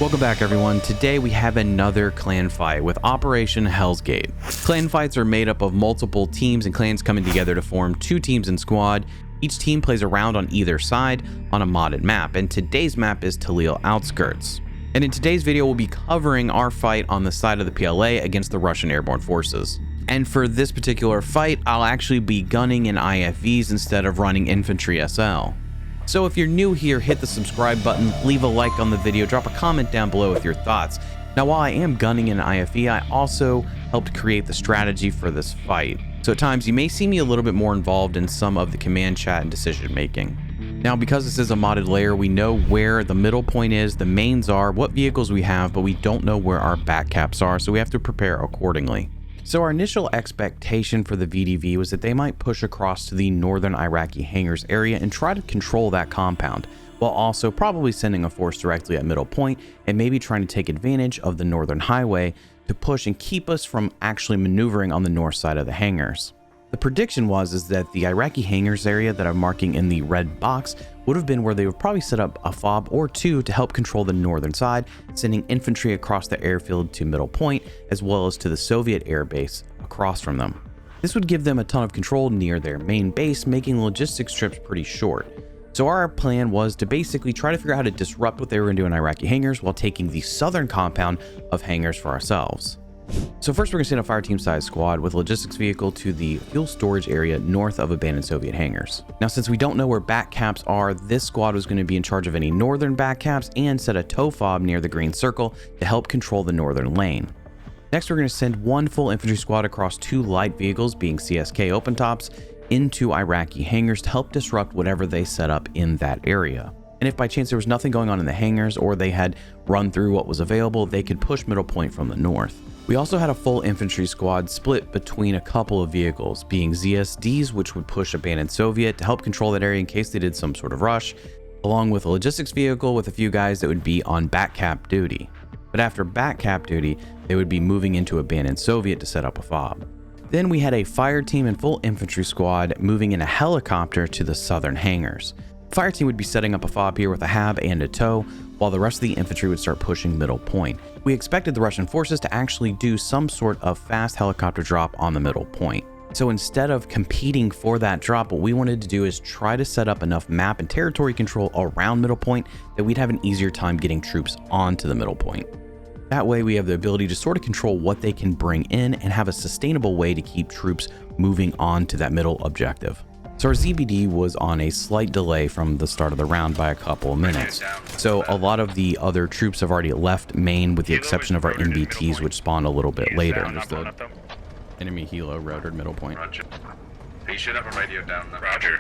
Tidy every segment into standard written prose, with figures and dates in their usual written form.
Welcome back, everyone. Today we have another clan fight with Operation Hellsgate. Clan fights are made up of multiple teams and clans coming together to form two teams in squad. Each team plays a round on either side on a modded map, and today's map is Talil Outskirts. And in today's video, we'll be covering our fight on the side of the PLA against the Russian Airborne forces. And for this particular fight, I'll actually be gunning in IFVs instead of running infantry SL. So if you're new here, hit the subscribe button, leave a like on the video, drop a comment down below with your thoughts. Now, while I am gunning in IFV, I also helped create the strategy for this fight. So at times you may see me a little bit more involved in some of the command chat and decision making. Now, because this is a modded layer, we know where the middle point is, the mains are, what vehicles we have, but we don't know where our back caps are, so we have to prepare accordingly. So our initial expectation for the VDV was that they might push across to the northern Iraqi hangars area and try to control that compound, while also probably sending a force directly at middle point and maybe trying to take advantage of the northern highway to push and keep us from actually maneuvering on the north side of the hangars. The prediction was that the Iraqi hangars area that I'm marking in the red box would have been where they would probably set up a fob or two to help control the northern side, sending infantry across the airfield to middle point, as well as to the Soviet air base across from them. This would give them a ton of control near their main base, making logistics trips pretty short. So our plan was to basically try to figure out how to disrupt what they were going to do in Iraqi hangars while taking the southern compound of hangars for ourselves. So first we're going to send a fire team size squad with logistics vehicle to the fuel storage area north of abandoned Soviet hangars. Now, since we don't know where back caps are, this squad was going to be in charge of any northern back caps and set a tow fob near the green circle to help control the northern lane. Next, we're going to send one full infantry squad across two light vehicles, being CSK open tops, into Iraqi hangars to help disrupt whatever they set up in that area. And if by chance there was nothing going on in the hangars or they had run through what was available, they could push middle point from the north. We also had a full infantry squad split between a couple of vehicles, being ZSDs, which would push abandoned Soviet to help control that area in case they did some sort of rush, along with a logistics vehicle with a few guys that would be on back cap duty. But after back cap duty, they would be moving into abandoned Soviet to set up a fob. Then we had a fire team and full infantry squad moving in a helicopter to the southern hangars. The fire team would be setting up a fob here with a hab and a tow, while the rest of the infantry would start pushing middle point. We expected the Russian forces to actually do some sort of fast helicopter drop on the middle point. So instead of competing for that drop, what we wanted to do is try to set up enough map and territory control around middle point that we'd have an easier time getting troops onto the middle point. That way we have the ability to sort of control what they can bring in and have a sustainable way to keep troops moving on to that middle objective. So our ZBD was on a slight delay from the start of the round by a couple of minutes. So a lot of the other troops have already left main with the exception of our MBTs, which spawned a little bit later. Understood. Enemy helo rotored middle point. Roger. He should have a radio down there. Roger.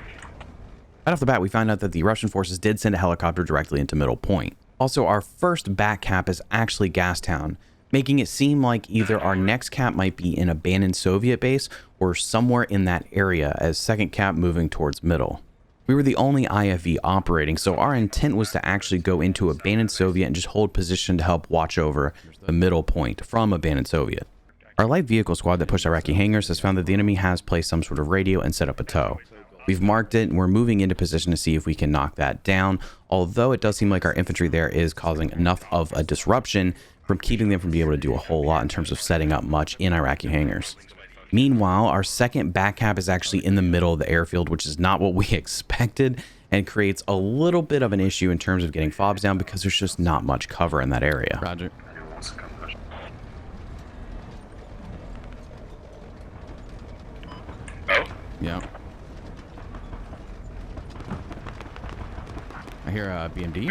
Right off the bat, we found out that the Russian forces did send a helicopter directly into middle point. Also, our first back cap is actually Gastown, making it seem like either our next cap might be in abandoned Soviet base or somewhere in that area, as second cap moving towards middle. We were the only IFV operating, so our intent was to actually go into abandoned Soviet and just hold position to help watch over the middle point from abandoned Soviet. Our light vehicle squad that pushed Iraqi hangars has found that the enemy has placed some sort of radio and set up a tow. We've marked it and we're moving into position to see if we can knock that down, although it does seem like our infantry there is causing enough of a disruption from keeping them from being able to do a whole lot in terms of setting up much in Iraqi hangars. Meanwhile, our second back cap is actually in the middle of the airfield, which is not what we expected and creates a little bit of an issue in terms of getting fobs down because there's just not much cover in that area. Roger. Oh? Yeah. I hear a BMD. Been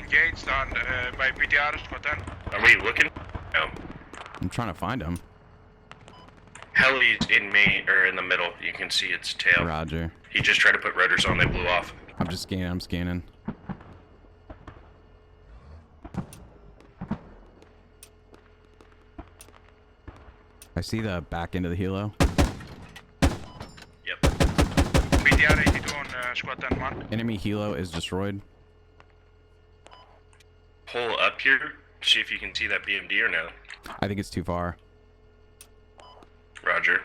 engaged on by BDR squadron. Are we looking? No. I'm trying to find him. Heli's in main, or in the middle. You can see its tail. Roger. He just tried to put rotors on, they blew off. I'm just scanning. I'm scanning. I see the back end of the helo. Yep. BDR 82 on squadron 1. Enemy helo is destroyed. Pull up here, see if you can see that BMD or no. I think it's too far. Roger.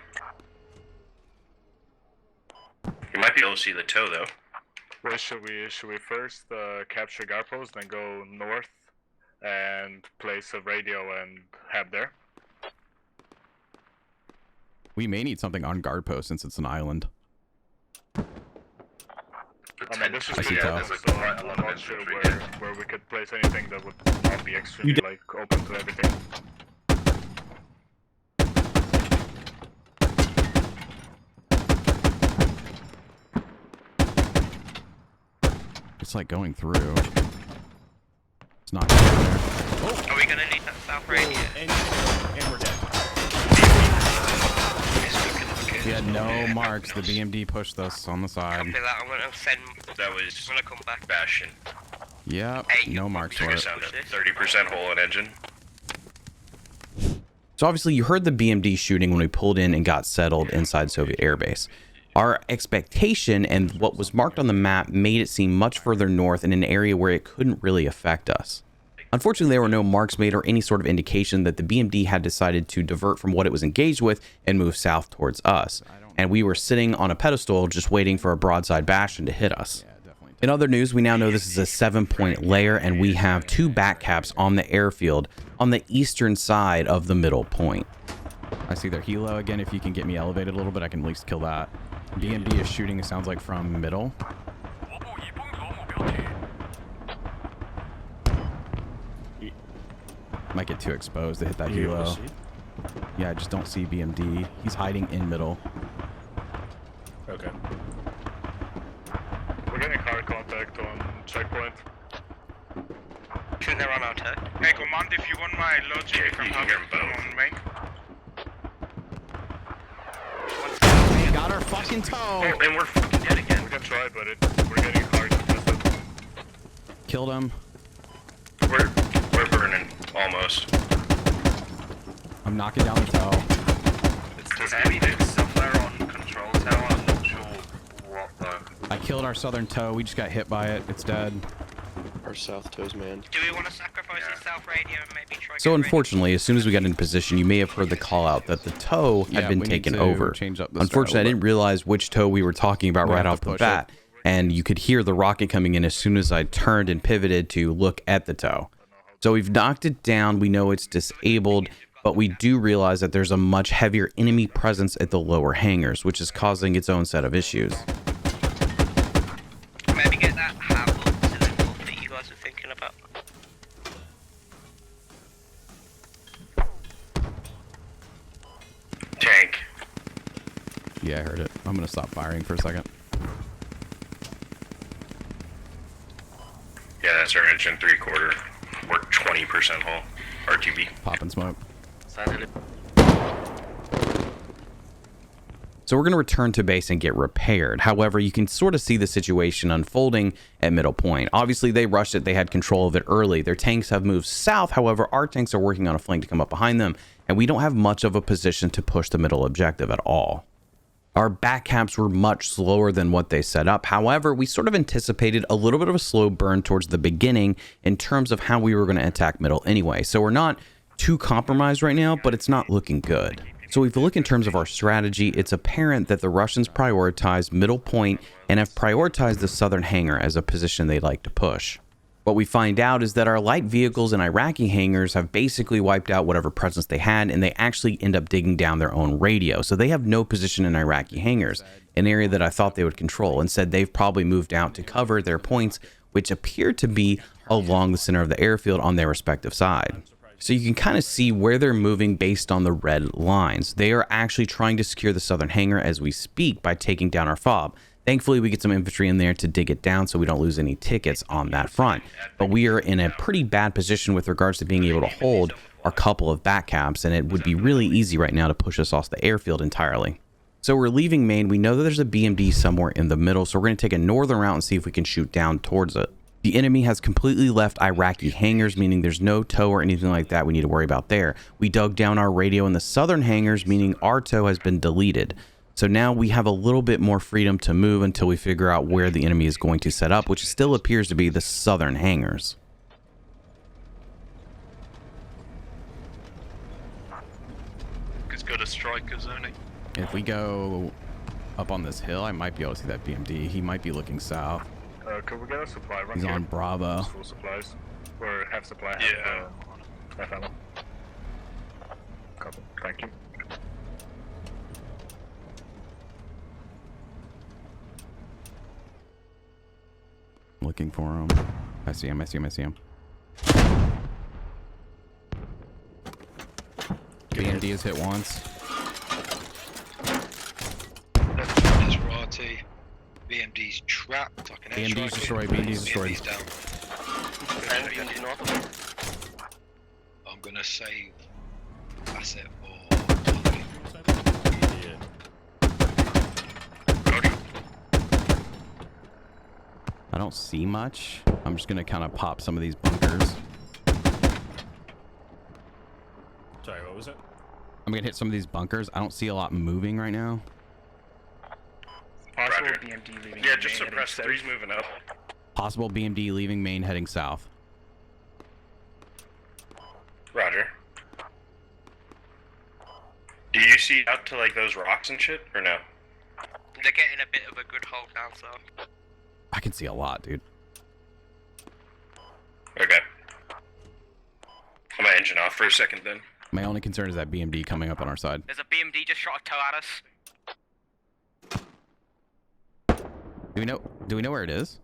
You might be able to see the toe though. Where should we first capture guard post, then go north and place a radio and head there. We may need something on guard post since it's an island. I mean, this is I see yeah, Tal. this is I'm not sure where we could place anything that would not be extremely like open to everything. It's like going through. It's not going there. Are we gonna need that south radio? And we're dead. We had no marks. The BMD pushed us on the side. Copy that. I'm gonna send. That was I'm gonna come back. Bastion. Yep, Hey, no marks Took for us it. down to 30% hole in engine. So obviously you heard the BMD shooting when we pulled in and got settled inside Soviet airbase. Our expectation and what was marked on the map made it seem much further north in an area where it couldn't really affect us. Unfortunately, there were no marks made or any sort of indication that the BMD had decided to divert from what it was engaged with and move south towards us. And we were sitting on a pedestal just waiting for a broadside bastion to hit us. In other news, we now know this is a 7-point layer and we have 2 back caps on the airfield on the eastern side of the middle point. I see their helo again. If you can get me elevated a little bit, I can at least kill that. BMD is shooting, it sounds like, from middle. Might get too exposed to hit that helo. Yeah, I just don't see BMD. He's hiding in middle. Okay. We're getting hard contact on checkpoint. Shouldn't they run out here? Hey, command, if you want my logic, Yeah, you can you have hear it them on main. Got our fucking toe! Oh, and we're fucking dead again. We can try, but we're getting hard contested. Killed him. We're burning, almost. I'm knocking down the toe. There's anything somewhere on control tower, I'm not sure what though. I killed our southern toe. We just got hit by it. It's dead. Our south toes, man. Do we want to sacrifice the south radio and maybe try? So unfortunately, as soon as we got in position, you may have heard the call out that the toe had Yeah, been we need taken to over. change up the Unfortunately, I straddle, didn't realize which toe we were talking about We'll right have off to the push bat. And you could hear the rocket coming in as soon as I turned and pivoted to look at the toe. So we've knocked it down. We know it's disabled, but we do realize that there's a much heavier enemy presence at the lower hangars, which is causing its own set of issues. Maybe get that hat up to the north that you guys are thinking about. Tank. Yeah, I heard it. I'm gonna stop firing for a second. Yeah, that's our engine 3/4. We're 20% hull. RTB. Pop and smoke. So we're going to return to base and get repaired. However, you can sort of see the situation unfolding at middle point. Obviously, they rushed it. They had control of it early. Their tanks have moved south. However, our tanks are working on a flank to come up behind them, and we don't have much of a position to push the middle objective at all. Our back caps were much slower than what they set up. However, we sort of anticipated a little bit of a slow burn towards the beginning in terms of how we were going to attack middle anyway. So we're not too compromised right now, but it's not looking good. So if you look in terms of our strategy, it's apparent that the Russians prioritized middle point and have prioritized the southern hangar as a position they'd like to push. What we find out is that our light vehicles and Iraqi hangars have basically wiped out whatever presence they had, and they actually end up digging down their own radio. So they have no position in Iraqi hangars, an area that I thought they would control. Instead, they've probably moved out to cover their points, which appear to be along the center of the airfield on their respective side. So you can kind of see where they're moving based on the red lines. They are actually trying to secure the southern hangar as we speak by taking down our fob. Thankfully, we get some infantry in there to dig it down so we don't lose any tickets on that front. But we are in a pretty bad position with regards to being able to hold our couple of back caps, and it would be really easy right now to push us off the airfield entirely. So we're leaving main. We know that there's a BMD somewhere in the middle, so we're going to take a northern route and see if we can shoot down towards it. The enemy has completely left Iraqi hangars, meaning there's no tow or anything like that we need to worry about there. We dug down our radio in the southern hangars, meaning our tow has been deleted. So now we have a little bit more freedom to move until we figure out where the enemy is going to set up, which still appears to be the southern hangars. It's got a striker zoning. If we go up on this hill, I might be able to see that BMD. He might be looking south. Could we get a supply run He's here? on Bravo. Full supplies. Or have supply. Yeah. Have ammo. Copy. Thank you. Looking for him. I see him. I see him. I see him. BMD is hit once. That's Rati. BMD's trapped. I can BMD's destroyed. BMD's destroyed. BMD's down. BMD north. I'm gonna save asset for. I don't see much. I'm just gonna kind of pop some of these bunkers. Sorry, what was it? I'm gonna hit some of these bunkers. I don't see a lot moving right now. Possible Roger. BMD leaving. Yeah, just main suppress. heading 3's moving up. Possible BMD leaving main heading south. Roger. Do you see out to like those rocks and shit, or no? They're getting a bit of a good hold down south. I can see a lot, dude. Okay. I'm gonna engine off for a second then. My only concern is that BMD coming up on our side. There's a BMD just shot a tow at us. Do we know where it is?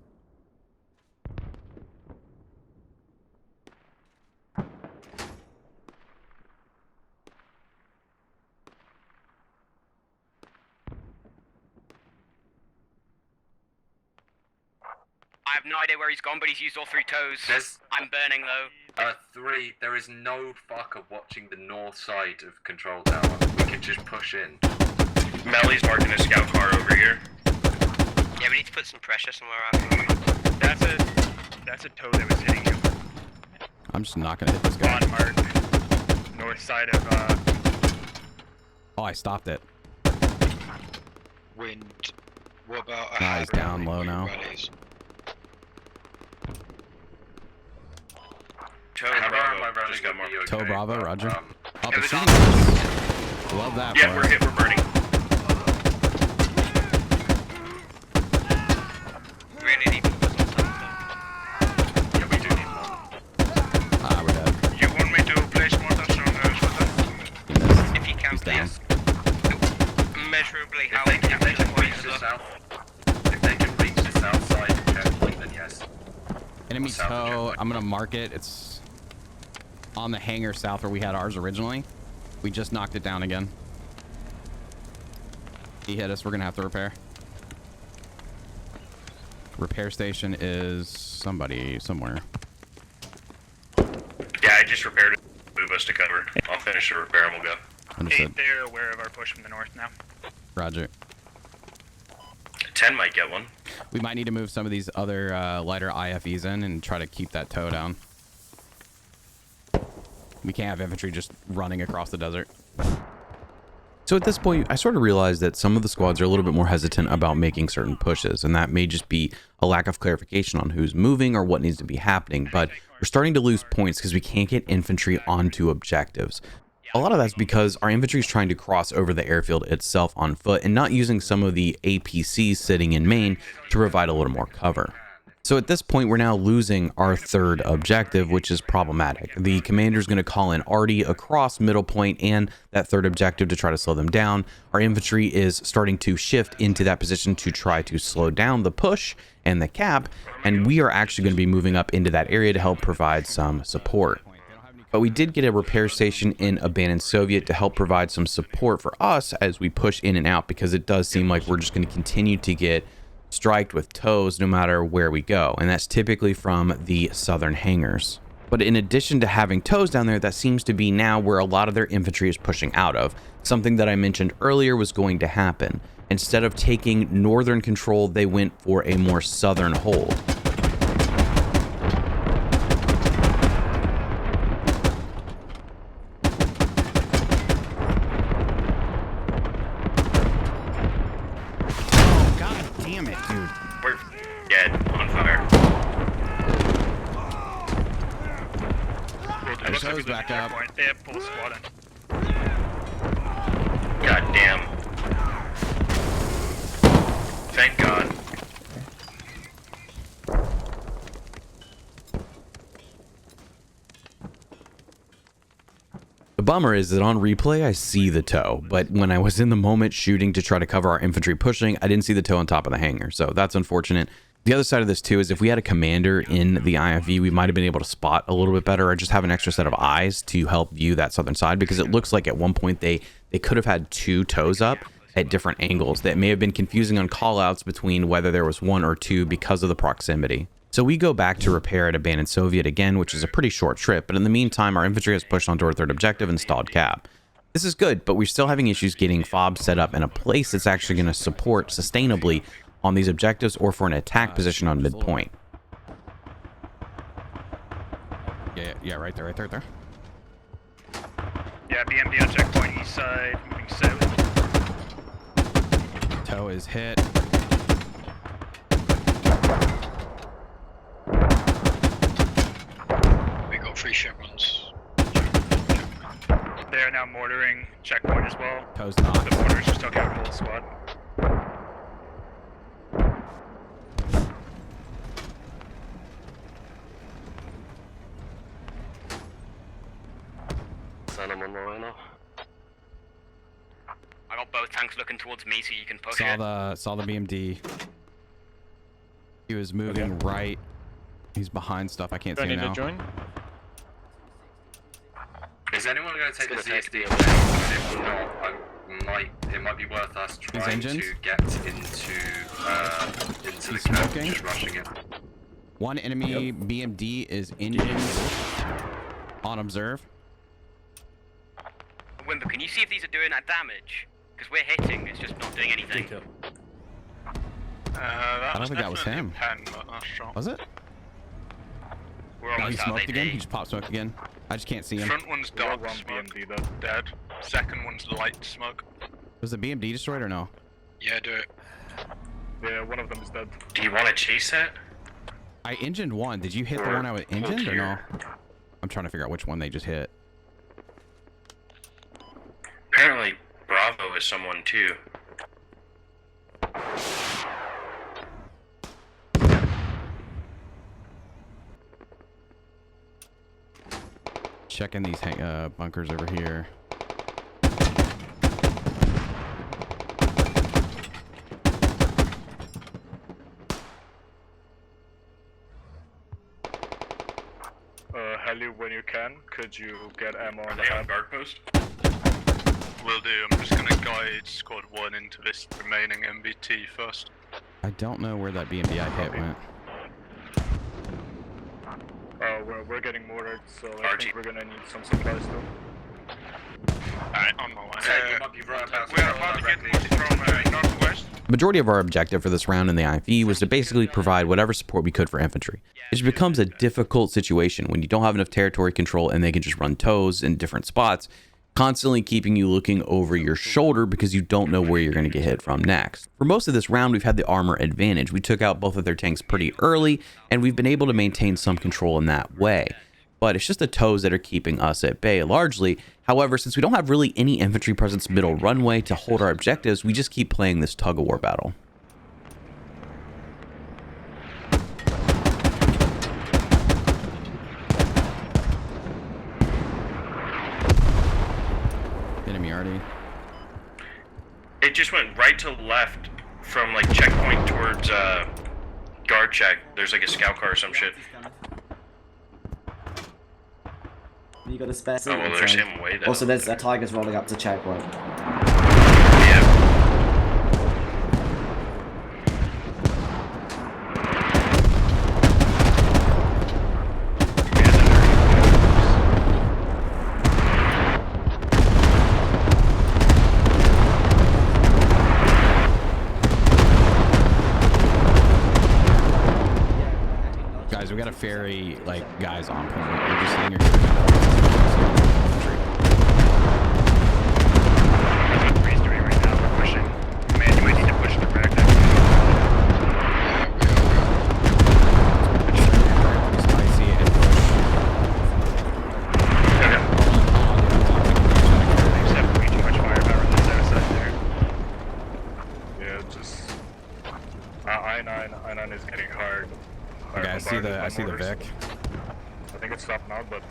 I have no idea where he's gone, but he's used all 3 tows. I'm burning though. 3, there is no fucker watching the north side of control tower. We can just push in. Melly's marking a scout car over here. Yeah, we need to put some pressure somewhere out. That's a tow that was hitting you. I'm just not gonna hit this guy. On mark. North side of Oh, I stopped it. Wind. What about a Nah, he's down low now. rallies? Tow Bravo just got marked. Tow Bravo, Roger. Oh, It was shooting. Love that. Yeah, boy. we're hit. We're burning. Really need more on top. Yeah, we do need more. Ah, we're dead. You want me to place mortars on the shooter? He missed. If you can, He's down. please. Measurably, how If they can reach the south, if they can reach the south side of checkpoint, then yes. Enemy South of tow. checkpoint. I'm gonna mark it. It's on the hangar south where we had ours originally. We just knocked it down again. He hit us. We're gonna have to repair. Repair station is somebody somewhere. Yeah, I just repaired it. Move us to cover. I'll finish the repair and we'll go. Understood. they're aware of our push from the north now. Roger. 10 might get one. We might need to move some of these other lighter IFEs in and try to keep that tow down. We can't have infantry just running across the desert. So at this point, I sort of realized that some of the squads are a little bit more hesitant about making certain pushes, and that may just be a lack of clarification on who's moving or what needs to be happening, but we're starting to lose points because we can't get infantry onto objectives. A lot of that's because our infantry is trying to cross over the airfield itself on foot and not using some of the APCs sitting in main to provide a little more cover. So at this point, we're now losing our 3rd objective, which is problematic. The commander is going to call in Artie across middle point and that 3rd objective to try to slow them down. Our infantry is starting to shift into that position to try to slow down the push and the cap, and we are actually going to be moving up into that area to help provide some support. But we did get a repair station in Abandoned Soviet to help provide some support for us as we push in and out, because it does seem like we're just going to continue to get striked with tows no matter where we go, and that's typically from the southern hangars. But in addition to having tows down there, that seems to be now where a lot of their infantry is pushing out of. Something that I mentioned earlier was going to happen. Instead of taking northern control, they went for a more southern hold. We're dead. On fire. Our tows back up. They have full squad in. God damn. Thank God. bummer is that on replay I see the tow, but when I was in the moment shooting to try to cover our infantry pushing, I didn't see the tow on top of the hangar, so that's unfortunate. The other side of this too is if we had a commander in the IFV, we might have been able to spot a little bit better or just have an extra set of eyes to help view that southern side, because it looks like at one point they could have had 2 tows up at different angles that may have been confusing on callouts between whether there was 1 or 2 because of the proximity. So we go back to repair at Abandoned Soviet again, which is a pretty short trip, but in the meantime, our infantry has pushed onto our 3rd objective and stalled cap. This is good, but we're still having issues getting FOB set up in a place that's actually going to support sustainably on these objectives or for an attack position on midpoint. Yeah, right there. Yeah, BMD on checkpoint east side, moving south. Tow is hit. We got 3 chevrons. They are now mortaring checkpoint as well. Tow's not. The mortars just took out a whole squad. Send him on the way now. I got both tanks looking towards me, so you can push it. Saw the BMD. He was moving right. He's behind stuff. I can't see him now. To join? Is anyone going to take the CSD? If not, it might be worth us trying to get into the camp, just rushing it. One enemy BMD is engined on observe. Wimber, can you see if these are doing that damage? Because we're hitting, it's just not doing anything. I don't think that was him. Was it? No, he smoked again. He just popped smoke again. I just can't see him. Front one's dark BMD, that's dead. Second one's light smoke. Was the BMD destroyed or no? Yeah, do it. Yeah, one of them is dead. Do you want to chase it? I engined one. Did you hit the one I was engined or no? I'm trying to figure out which one they just hit. Apparently, Bravo is someone too. Checking these bunkers over here. Heli, when you can, could you get ammo on the hand guard post? Will do. I'm just gonna guide squad 1 into this remaining MBT first. I don't know where that BMD I hit went. We're getting mortared, so I think we're gonna need some supplies too. Alright, on my way. We are about to get from northwest. The majority of our objective for this round in the IFE was to basically provide whatever support we could for infantry. It becomes a difficult situation when you don't have enough territory control and they can just run tows in different spots, constantly keeping you looking over your shoulder because you don't know where you're going to get hit from next. For most of this round, we've had the armor advantage. We took out both of their tanks pretty early, and we've been able to maintain some control in that way. But it's just the tows that are keeping us at bay largely. However, since we don't have really any infantry presence middle runway to hold our objectives, we just keep playing this tug-of-war battle. Enemy already. It just went right to left from like checkpoint towards guard check. There's like a scout car or some shit. You got a spare seat? Oh well, there's him way down. Also, there's a Tiger's rolling up to checkpoint. Yeah. Guys, we got a ferry, like, guys on point. We're just sitting here. I-9 is getting hard. Okay, I see the Vic. I think it's stopped now, but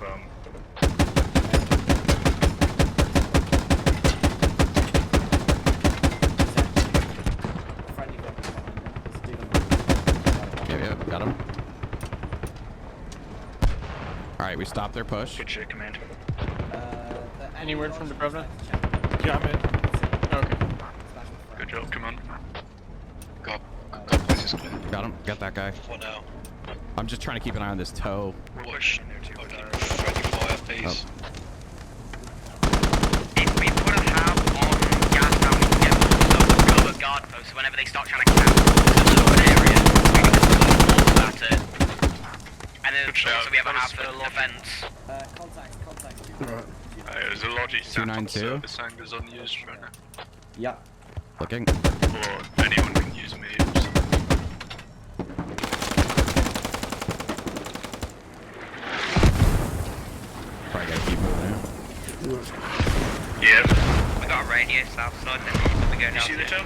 yeah, got him. All right, we stopped their push. Good shit, command. Any word from the Dubrovnik? Yeah, I'm in. Okay. Good job, come on. Got places clear. Got him. Got that guy. For now. I'm just trying to keep an eye on this toe. Watch. Friendly fire, please. If we put a half on gas down, we can get cover guard posts. So whenever they start trying to camp the lower area, we can just all at it. And then also we have a half for defense. Contact. There's a logic 292. service angles unused right now. Yep. Looking. Or anyone can use me. Probably gotta keep moving. Yeah. We got a radio south side, then we go down. You see the toe?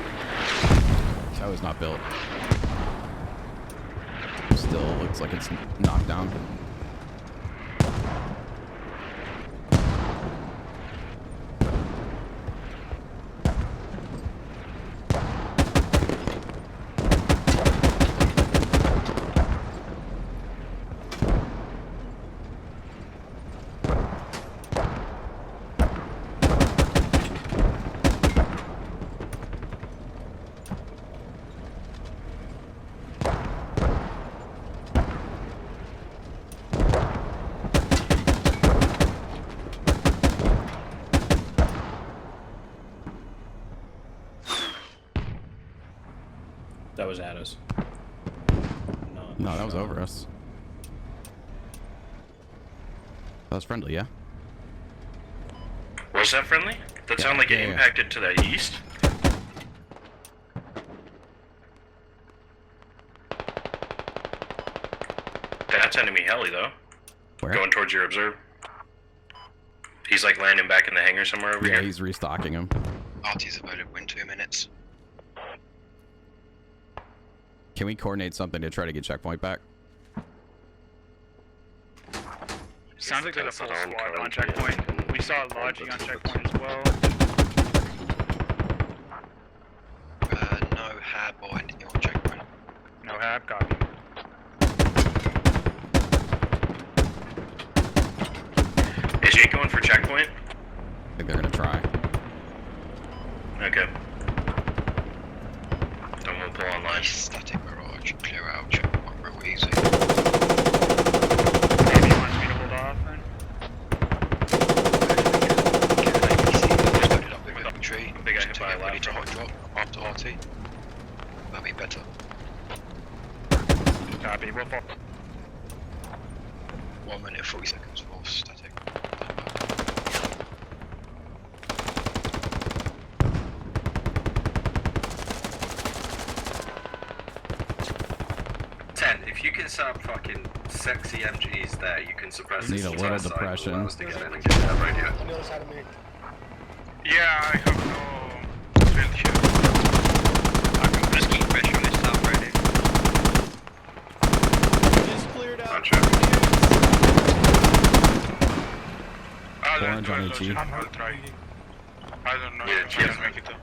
Toe is not built. Still looks like it's knocked down. That was at us. No, that was over us. That was friendly, yeah? Was that friendly? That sounded like it impacted to the east. That's enemy heli though. Where? Going towards your observe. He's like landing back in the hangar somewhere over here. Yeah, he's restocking him. RT's available in 2 minutes. Can we coordinate something to try to get checkpoint back? Sounds like there's a full squad on checkpoint. We saw a lodging on checkpoint as well. No hab or anything on checkpoint. No hab, copy. Is Jake going for checkpoint? I think they're gonna try. Okay. Then we'll pull online. Static barrage, clear out checkpoint real easy. Maybe he wants me to hold off then? Loaded up with infantry. I think I hit by a Ready to lap. hot drop after RT. That'll be better. Copy, we'll fall. 1 minute 40 seconds for static. 10, if you can set up fucking sexy MGs there, you can suppress Need this a entire little site and depression. allow us to get in and get that radio. Yeah, I have no field here. I can just keep pressure on this south radio. Roger. Orange on HE. I'll try. I don't know Yeah, if I can make it up.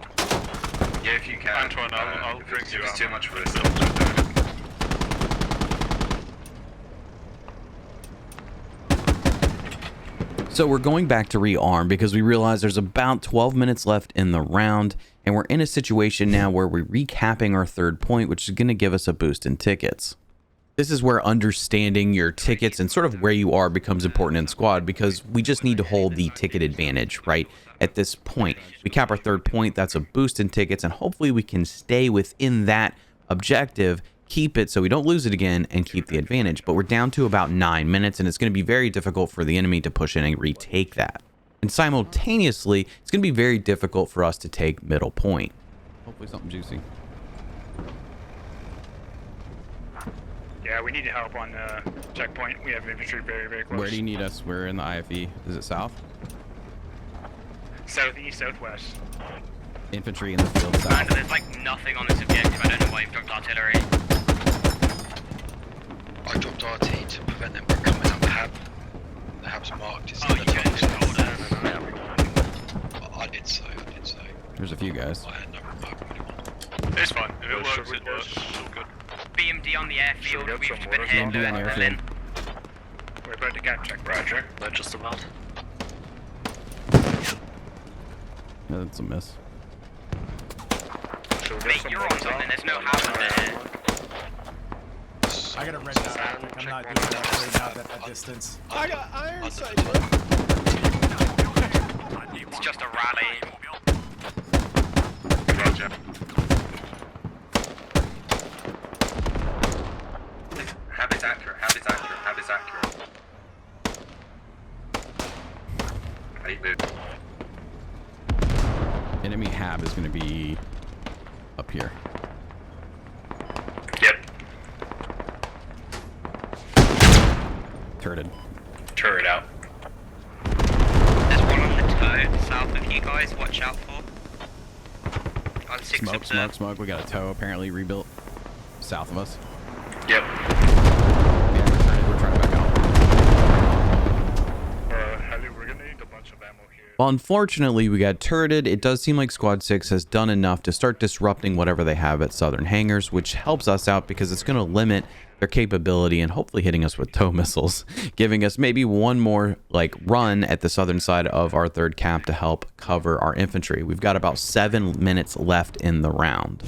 Yeah, if you can. Antoine, I'll if bring it's, you if it's up. too much for us. So we're going back to rearm because we realize there's about 12 minutes left in the round, and we're in a situation now where we're recapping our third point, which is going to give us a boost in tickets. This is where understanding your tickets and sort of where you are becomes important in squad, because we just need to hold the ticket advantage, right? At this point, we cap our third point, that's a boost in tickets, and hopefully we can stay within that objective, keep it so we don't lose it again, and keep the advantage. But we're down to about 9 minutes, and it's going to be very difficult for the enemy to push in and retake that. And simultaneously, it's going to be very difficult for us to take middle point. Hopefully something juicy. Yeah, we need help on checkpoint. We have infantry very, very close. Where do you need us? We're in the IFE. Is it south? Southeast, southwest. Infantry in the field south. Commander, there's like nothing on this objective. I don't know why you've dropped artillery. I dropped RT to prevent them from coming up hab. The hab's marked. It's Oh, you guys just told us. I did so. There's a few guys. I had no remark. It's fine. If it works, it works. It's all good. BMD on the airfield. We've been hit. BMD on airfield. We're about to get check, Roger. Not just about. No, that's a miss. Mate, you're on something. There's no hazard here. I got a red dot. I'm not doing that right now at that distance. I got iron sight. It's just a rally. Roger. Have it accurate, have it accurate, have it accurate. 8 move. Enemy hab is going to be up here. Yep. Turreted. Turret out. There's one on the tow south of you guys. Watch out for. On 6 Smoke, observe. smoke, smoke. We got a tow apparently rebuilt south of us. Yep. Yeah, we're turreted. We're trying to back out. Heli, we're gonna need a bunch of ammo here. Well, unfortunately, we got turreted. It does seem like Squad 6 has done enough to start disrupting whatever they have at southern hangars, which helps us out because it's going to limit their capability and hopefully hitting us with tow missiles, giving us maybe one more like run at the southern side of our third cap to help cover our infantry. We've got about 7 minutes left in the round.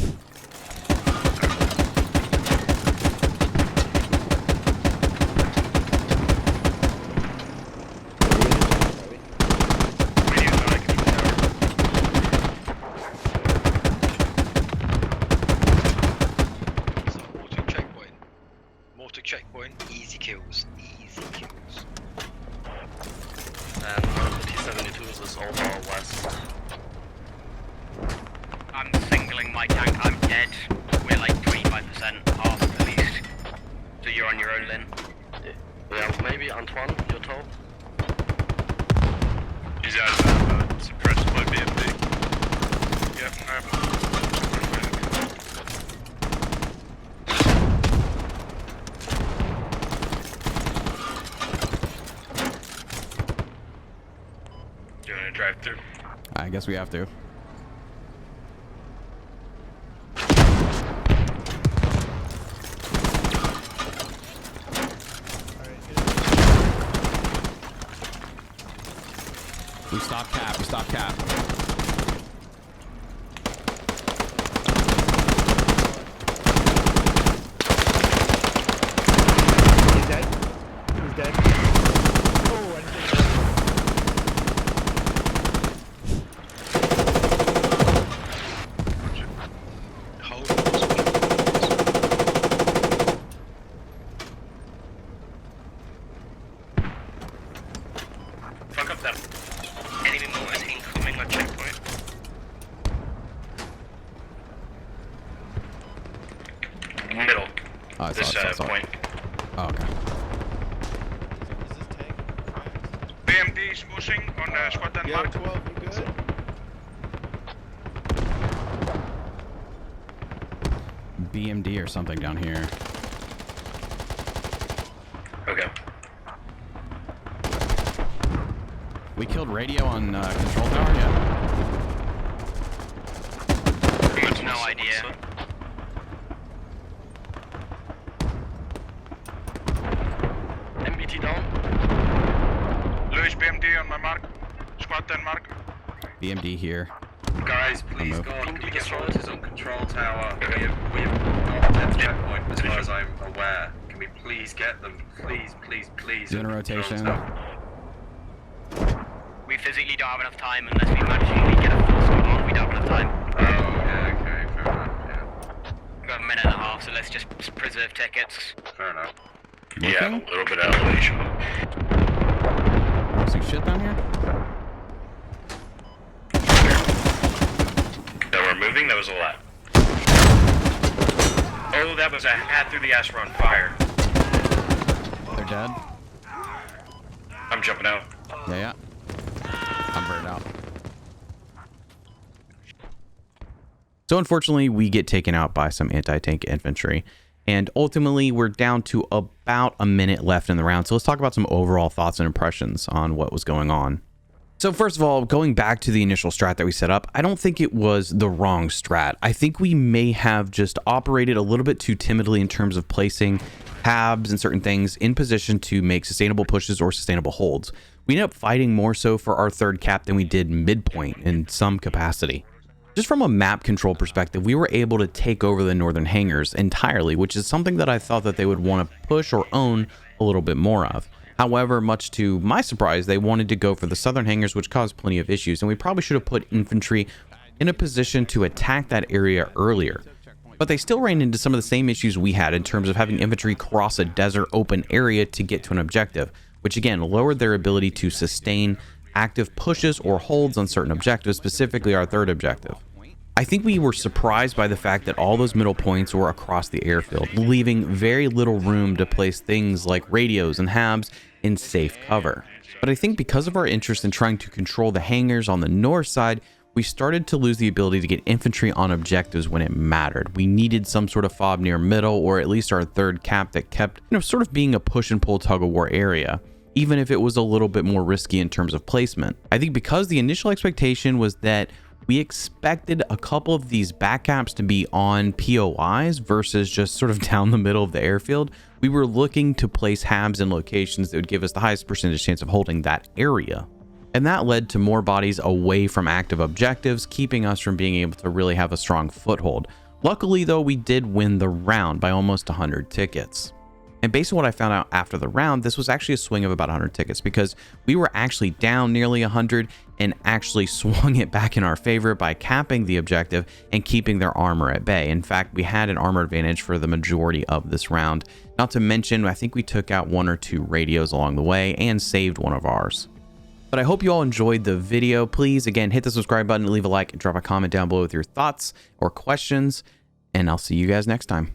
Checkpoint, easy kills, easy kills. And T-72 is all far west. I'm singling my tank. I'm dead. We're like 25%, half at least. So you're on your own, Lynn. Yeah, maybe Antoine, your toe? He's out of that, suppressed by BMD. Yep, I have it. Do you want to drive through? I guess we have to. We stop cap. We stop cap. He's dead. He's dead. Oh, I didn't think Fuck up that. Enemy mortars incoming on checkpoint. Middle. Oh, I saw This it, saw it. point. Oh, okay. BMD is pushing on squad and mark. 12, you good? BMD or something down here. Okay. We killed radio on control tower, yeah. No idea. MBT down. Lewis BMD on my mark. Squad 10 mark. BMD here. Guys, please move. God, can we get monitors on control tower? We have not left checkpoint as far as I'm aware. Can we please get them? Please, please, please. Doing a on control rotation. tower? We physically don't have enough time unless we magically get a full squad on. We don't have enough time. Oh, yeah, okay, fair enough, yeah. We've got a minute and a half, so let's just preserve tickets. Fair enough. Yeah, a little bit of elevation. See shit down here? That we're moving, that was a lot. Oh, that was a hat through the ass run fire. They're dead? I'm jumping out. Yeah. I'm burned out. So unfortunately, we get taken out by some anti-tank infantry. And ultimately, we're down to about a minute left in the round. So let's talk about some overall thoughts and impressions on what was going on. So first of all, going back to the initial strat that we set up, I don't think it was the wrong strat. I think we may have just operated a little bit too timidly in terms of placing tabs and certain things in position to make sustainable pushes or sustainable holds. We ended up fighting more so for our third cap than we did midpoint in some capacity. Just from a map control perspective, we were able to take over the northern hangars entirely, which is something that I thought that they would want to push or own a little bit more of. However, much to my surprise, they wanted to go for the southern hangars, which caused plenty of issues, and we probably should have put infantry in a position to attack that area earlier. But they still ran into some of the same issues we had in terms of having infantry cross a desert open area to get to an objective, which again lowered their ability to sustain active pushes or holds on certain objectives, specifically our third objective. I think we were surprised by the fact that all those middle points were across the airfield, leaving very little room to place things like radios and HABs in safe cover. But I think because of our interest in trying to control the hangars on the north side, we started to lose the ability to get infantry on objectives when it mattered. We needed some sort of fob near middle, or at least our third cap that kept, sort of being a push and pull tug of war area, even if it was a little bit more risky in terms of placement. I think because the initial expectation was that we expected a couple of these back caps to be on POIs versus just sort of down the middle of the airfield. We were looking to place HABs in locations that would give us the highest percentage chance of holding that area. And that led to more bodies away from active objectives, keeping us from being able to really have a strong foothold. Luckily though, we did win the round by almost 100 tickets. And based on what I found out after the round, this was actually a swing of about 100 tickets because we were actually down nearly 100 and actually swung it back in our favor by capping the objective and keeping their armor at bay. In fact, we had an armor advantage for the majority of this round. Not to mention, I think we took out 1 or 2 radios along the way and saved one of ours. But I hope you all enjoyed the video. Please, again, hit the subscribe button, leave a like, and drop a comment down below with your thoughts or questions, and I'll see you guys next time.